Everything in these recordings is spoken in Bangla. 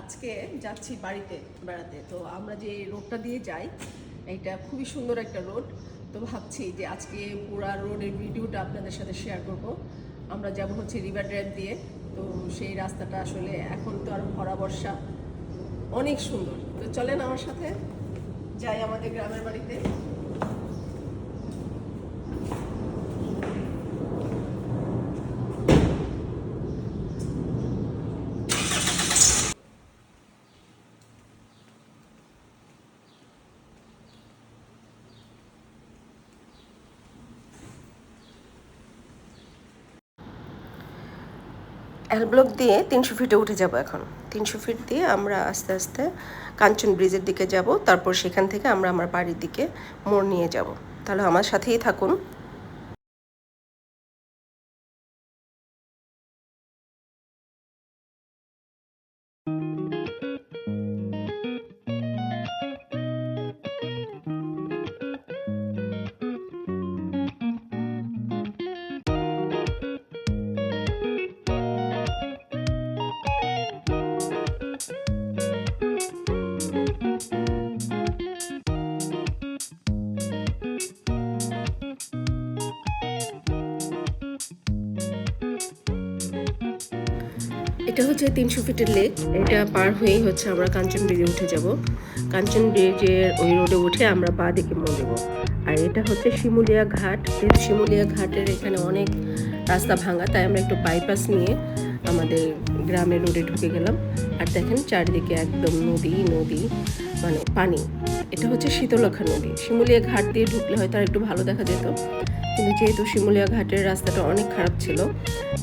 আজকে যাচ্ছি বাড়িতে বেড়াতে। তো আমরা যে রোডটা দিয়ে যাই এটা খুবই সুন্দর একটা রোড। তো ভাবছি যে আজকে পুরা রোডের ভিডিওটা আপনাদের সাথে শেয়ার করব। আমরা যাব হচ্ছে রিভার ড্রাইভ দিয়ে। তো সেই রাস্তাটা আসলে এখন তো আর ভরা বর্ষা, অনেক সুন্দর। তো চলেন আমার সাথে যাই আমাদের গ্রামের বাড়িতে। এল ব্লক দিয়ে 300 ফিটে উঠে যাব। এখন 300 ফিট দিয়ে আমরা আস্তে আস্তে কাঞ্চন ব্রিজের দিকে যাব, তারপর সেখান থেকে আমরা আমার বাড়ির দিকে মোড় নিয়ে যাব। তাহলে আমার সাথেই থাকুন। এটা হচ্ছে 300 ফিটের লেক। এটা পার হয়েই হচ্ছে আমরা কাঞ্চন ব্রিজে উঠে যাব। কাঞ্চন ব্রিজের ওই রোডে উঠে আমরা পা দিকে মোড় দেবো। আর এটা হচ্ছে শিমুলিয়া ঘাট। শিমুলিয়া ঘাটের এখানে অনেক রাস্তা ভাঙা, তাই আমরা একটু বাইপাস নিয়ে আমাদের গ্রামের রোডে ঢুকে গেলাম। আর দেখেন চারিদিকে একদম নদী নদী, মানে পানি। এটা হচ্ছে শীতলক্ষা নদী। শিমুলিয়া ঘাট দিয়ে ঢুকলে হয়তো আর একটু ভালো দেখা যেত, কিন্তু যেহেতু শিমুলিয়া ঘাটের রাস্তাটা অনেক খারাপ ছিল,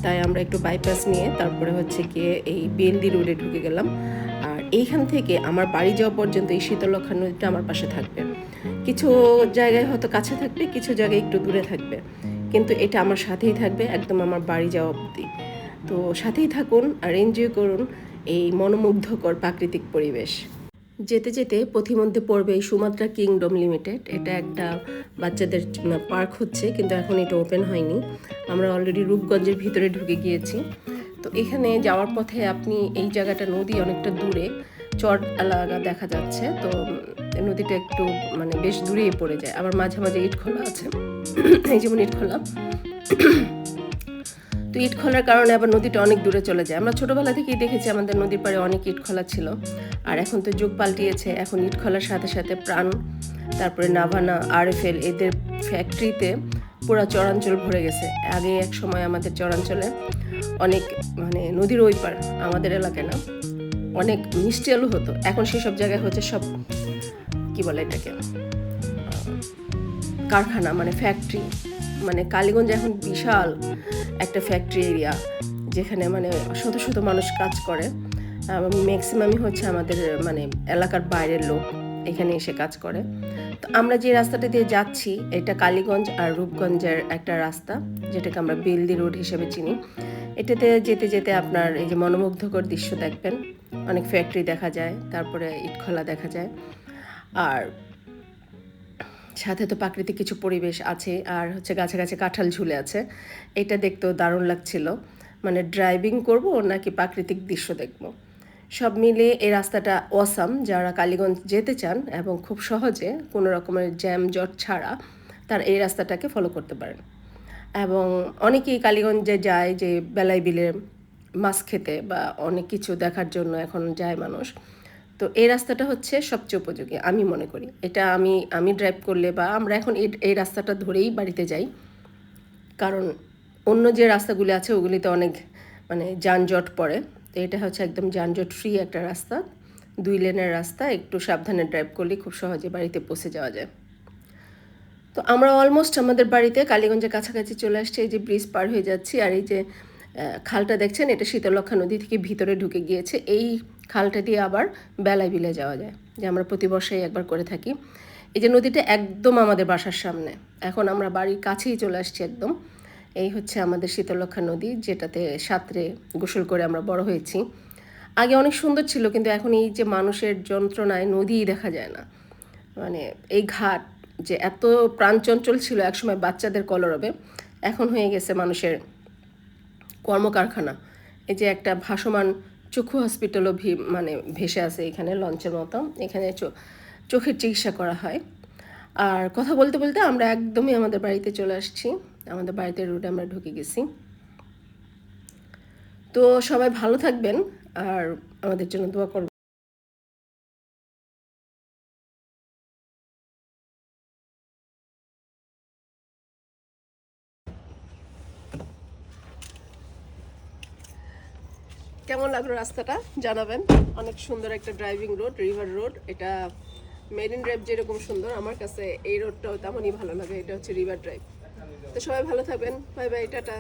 তাই আমরা একটু বাইপাস নিয়ে তারপরে হচ্ছে গিয়ে এই বেলদি রোডে ঢুকে গেলাম। আর এইখান থেকে আমার বাড়ি যাওয়া পর্যন্ত এই শীতলক্ষা নদীটা আমার পাশে থাকবে। কিছু জায়গায় হয়তো কাছে থাকবে, কিছু জায়গায় একটু দূরে থাকবে, কিন্তু এটা আমার সাথেই থাকবে একদম আমার বাড়ি যাওয়া অবধি। তো সাথেই থাকুন আর এনজয় করুন এই মনোমুগ্ধকর প্রাকৃতিক পরিবেশ। যেতে যেতে পথিমধ্যে পড়বে এই সুমাত্রা কিংডম লিমিটেড। এটা একটা বাচ্চাদের পার্ক হচ্ছে, কিন্তু এখন এটা ওপেন হয়নি। আমরা অলরেডি রূপগঞ্জের ভিতরে ঢুকে গিয়েছি। তো এখানে যাওয়ার পথে আপনি এই জায়গাটা নদী অনেকটা দূরে, চর এলাকা দেখা যাচ্ছে। তো নদীটা একটু মানে বেশ দূরেই পড়ে যায়, আবার মাঝে মাঝে ইটখোলা আছে। এই যেমন ইটখোলা, তো ইটখলার কারণে আবার নদীটা অনেক দূরে চলে যায়। আমরা ছোটোবেলা থেকেই দেখেছি আমাদের নদীর পাড়ে অনেক ইটখলা ছিল। আর এখন তো যুগ পাল্টিয়েছে, এখন ইটখলার সাথে সাথে প্রাণ, তারপরে নাভানা, আরএফএল এদের ফ্যাক্টরিতে পুরো চরাঞ্চল ভরে গেছে। আগে এক সময় আমাদের চরাঞ্চলে অনেক মানে নদীর ওই পার, আমাদের এলাকায় না, অনেক মিষ্টি আলু হতো। এখন সেসব জায়গায় হচ্ছে সব কি বলে এটাকে, কারখানা, মানে ফ্যাক্টরি। মানে কালীগঞ্জ এখন বিশাল একটা ফ্যাক্টরি এরিয়া, যেখানে মানে শত শত মানুষ কাজ করে। ম্যাক্সিমামই হচ্ছে আমাদের মানে এলাকার বাইরের লোক এখানে এসে কাজ করে। তো আমরা যে রাস্তাটা দিয়ে যাচ্ছি এটা কালীগঞ্জ আর রূপগঞ্জের একটা রাস্তা, যেটাকে আমরা বেলদি রোড হিসেবে চিনি। এটাতে যেতে যেতে আপনার এই যে মনোমুগ্ধকর দৃশ্য দেখবেন, অনেক ফ্যাক্টরি দেখা যায়, তারপরে ইটখলা দেখা যায়, আর সাথে তো প্রাকৃতিক কিছু পরিবেশ আছে। আর হচ্ছে গাছে গাছে কাঁঠাল ঝুলে আছে। এটা দেখতেও দারুণ লাগছিল। মানে ড্রাইভিং করব নাকি প্রাকৃতিক দৃশ্য দেখব, সব মিলিয়ে এই রাস্তাটা অসাম। যারা কালীগঞ্জ যেতে চান এবং খুব সহজে কোনো রকমের জ্যাম জট ছাড়া, তার এই রাস্তাটাকে ফলো করতে পারেন। এবং অনেকেই কালীগঞ্জে যায় যে বেলাই বিলে মাছ খেতে বা অনেক কিছু দেখার জন্য এখন যায় মানুষ। তো এই রাস্তাটা হচ্ছে সবচেয়ে উপযোগী আমি মনে করি। এটা আমি ড্রাইভ করলে বা আমরা এখন এই রাস্তাটা ধরেই বাড়িতে যাই, কারণ অন্য যে রাস্তাগুলি আছে ওগুলিতে অনেক মানে যানজট পড়ে। তো এটা হচ্ছে একদম যানজট ফ্রি একটা রাস্তা, 2 লেনের রাস্তা। একটু সাবধানে ড্রাইভ করলে খুব সহজে বাড়িতে পৌঁছে যাওয়া যায়। তো আমরা অলমোস্ট আমাদের বাড়িতে কালীগঞ্জের কাছাকাছি চলে আসছি। এই যে ব্রিজ পার হয়ে যাচ্ছি, আর এই যে খালটা দেখছেন, এটা শীতলক্ষা নদী থেকে ভিতরে ঢুকে গিয়েছে। এই খালটা দিয়ে আবার বেলায় বিলে যাওয়া যায়, যে আমরা প্রতি বর্ষেই একবার করে থাকি। এই যে নদীটা একদম আমাদের বাসার সামনে, এখন আমরা বাড়ির কাছেই চলে আসছি একদম। এই হচ্ছে আমাদের শীতলক্ষা নদী, যেটাতে সাঁতরে গোসল করে আমরা বড় হয়েছি। আগে অনেক সুন্দর ছিল, কিন্তু এখন এই যে মানুষের যন্ত্রণায় নদীই দেখা যায় না। মানে এই ঘাট যে এত প্রাণচঞ্চল ছিল একসময় বাচ্চাদের কলরবে, এখন হয়ে গেছে মানুষের কর্মকারখানা। এই যে একটা ভাসমান চক্ষু হসপিটালও মানে ভেসে আছে এখানে লঞ্চের মতো। এখানে চোখের চিকিৎসা করা হয়। আর কথা বলতে বলতে আমরা একদমই আমাদের বাড়িতে চলে আসছি। আমাদের বাড়িতে রোডে আমরা ঢুকে গেছি। তো সবাই ভালো থাকবেন আর আমাদের জন্য দোয়া করবেন। কেমন লাগলো রাস্তাটা জানাবেন। অনেক সুন্দর একটা ড্রাইভিং রোড, রিভার রোড। এটা মেরিন ড্রাইভ যেরকম সুন্দর, আমার কাছে এই রোডটাও তেমনই ভালো লাগে। এটা হচ্ছে রিভার ড্রাইভ। তো সবাই ভালো থাকবেন, বাই বাই, টাটা।